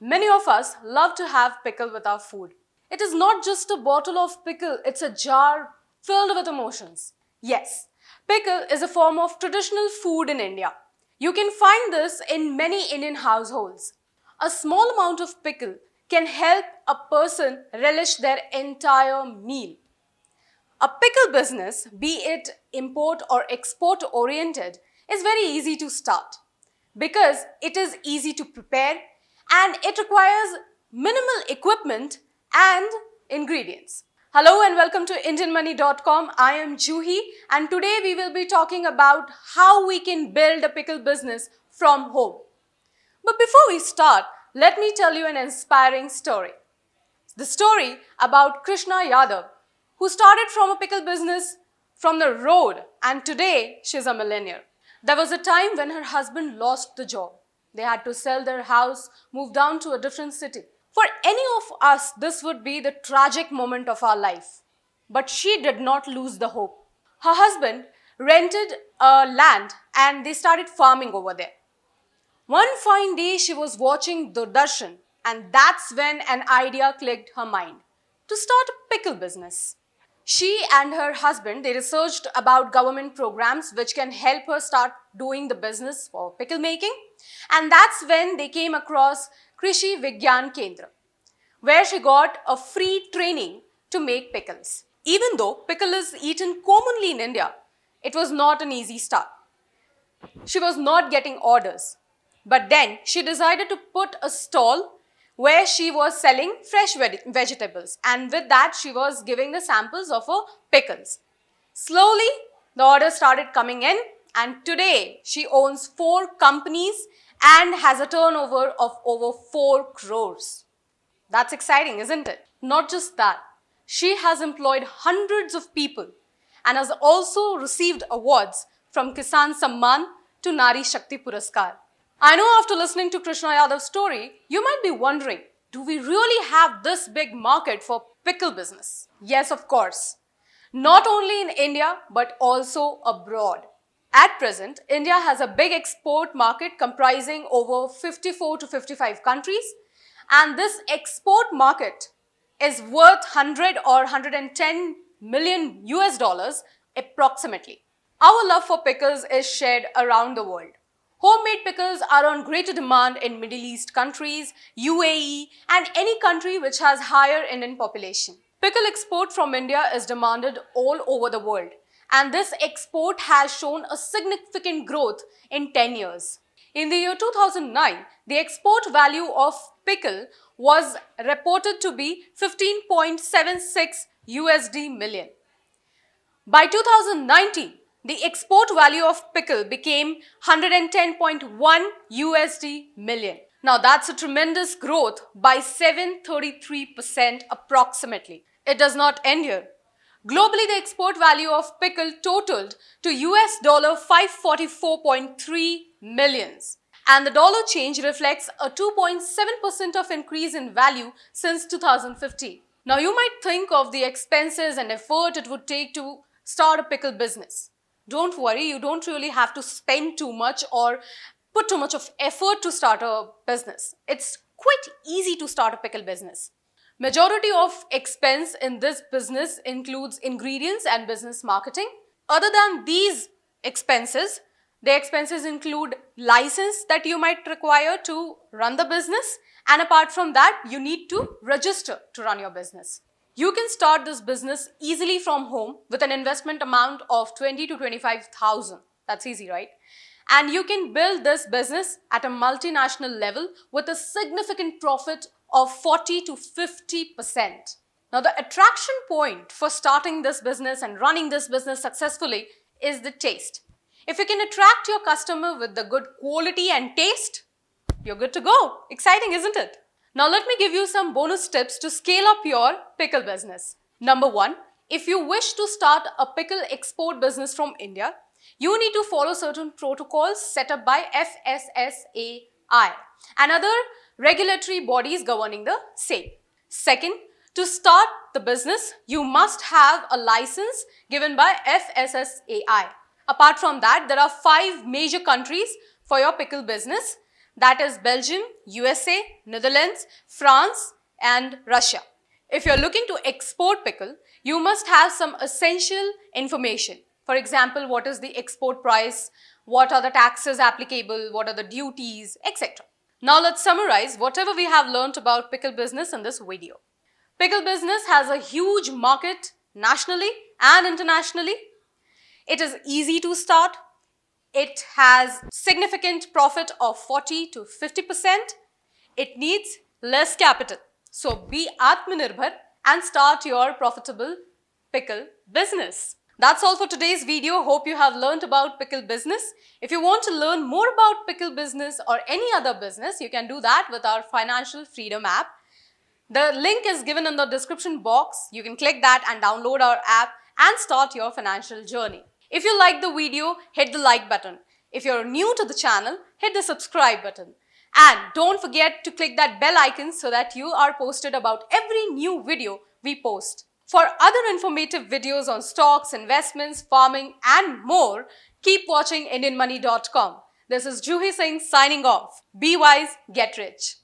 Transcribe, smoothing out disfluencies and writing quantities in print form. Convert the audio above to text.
Many of us love to have pickle with our food. It is not just a bottle of pickle, it's a jar filled with emotions. Yes, pickle is a form of traditional food in India. You can find this in many Indian households. A small amount of pickle can help a person relish their entire meal. A pickle business, be it import or export oriented, is very easy to start because it is easy to prepare and it requires minimal equipment and ingredients. Hello and welcome to IndianMoney.com. I am Juhi and today we will be talking about how we can build a pickle business from home. But before we start, let me tell you an inspiring story. The story about Krishna Yadav, who started from a pickle business from the road and today she's a millionaire. There was a time when her husband lost the job. They had to sell their house, move down to a different city. For any of us, this would be the tragic moment of our life. But she did not lose the hope. Her husband rented a land and they started farming over there. One fine day, she was watching Doordarshan and that's when an idea clicked her mind to start a pickle business. She and her husband, they researched about government programs which can help her start doing the business for pickle making. And that's when they came across Krishi Vigyan Kendra, where she got a free training to make pickles. Even though pickle is eaten commonly in India, it was not an easy start. She was not getting orders. But then she decided to put a stall where she was selling fresh vegetables, and with that she was giving the samples of her pickles. Slowly the orders started coming in and today she owns 4 companies and has a turnover of over 4 crores. That's exciting, isn't it? Not just that, she has employed hundreds of people and has also received awards from Kisan Samman to Nari Shakti Puraskar. I know after listening to Krishna Yadav's story, you might be wondering, do we really have this big market for pickle business? Yes, of course. Not only in India, but also abroad. At present, India has a big export market comprising over 54 to 55 countries. And this export market is worth 100 or 110 million US dollars approximately. Our love for pickles is shared around the world. Homemade pickles are on greater demand in Middle East countries, UAE and any country which has higher Indian population. Pickle export from India is demanded all over the world and this export has shown a significant growth in 10 years. In the year 2009, the export value of pickle was reported to be 15.76 USD million. By 2019, the export value of pickle became 110.1 USD million. Now that's a tremendous growth by 733% approximately. It does not end here. Globally, the export value of pickle totaled to US dollar 544.3 millions. And the dollar change reflects a 2.7% of increase in value since 2015. Now you might think of the expenses and effort it would take to start a pickle business. Don't worry, you don't really have to spend too much or put too much of effort to start a business. It's quite easy to start a pickle business. Majority of expense in this business includes ingredients and business marketing. Other than these expenses, the expenses include license that you might require to run the business, and apart from that, you need to register to run your business. You can start this business easily from home with an investment amount of 20 to 25,000. That's easy, right? And you can build this business at a multinational level with a significant profit of 40 to 50%. Now, the attraction point for starting this business and running this business successfully is the taste. If you can attract your customer with the good quality and taste, you're good to go. Exciting, isn't it? Now let me give you some bonus tips to scale up your pickle business. Number 1, if you wish to start a pickle export business from India, you need to follow certain protocols set up by FSSAI and other regulatory bodies governing the same. Second, to start the business, you must have a license given by FSSAI. Apart from that, there are 5 major countries for your pickle business. that is Belgium, USA, Netherlands, France, and Russia. If you're looking to export pickle, you must have some essential information. For example, what is the export price, what are the taxes applicable, what are the duties, etc. Now let's summarize whatever we have learnt about pickle business in this video. Pickle business has a huge market nationally and internationally. It is easy to start. It has significant profit of 40 to 50%. It needs less capital. So be Atmanirbhar and start your profitable pickle business. That's all for today's video. Hope you have learned about pickle business. If you want to learn more about pickle business or any other business, you can do that with our Financial Freedom app. The link is given in the description box. You can click that and download our app and start your financial journey. If you like the video, hit the like button. If you're new to the channel, hit the subscribe button. And don't forget to click that bell icon so that you are posted about every new video we post. For other informative videos on stocks, investments, farming and more, keep watching IndianMoney.com. This is Juhi Singh signing off. Be wise, get rich.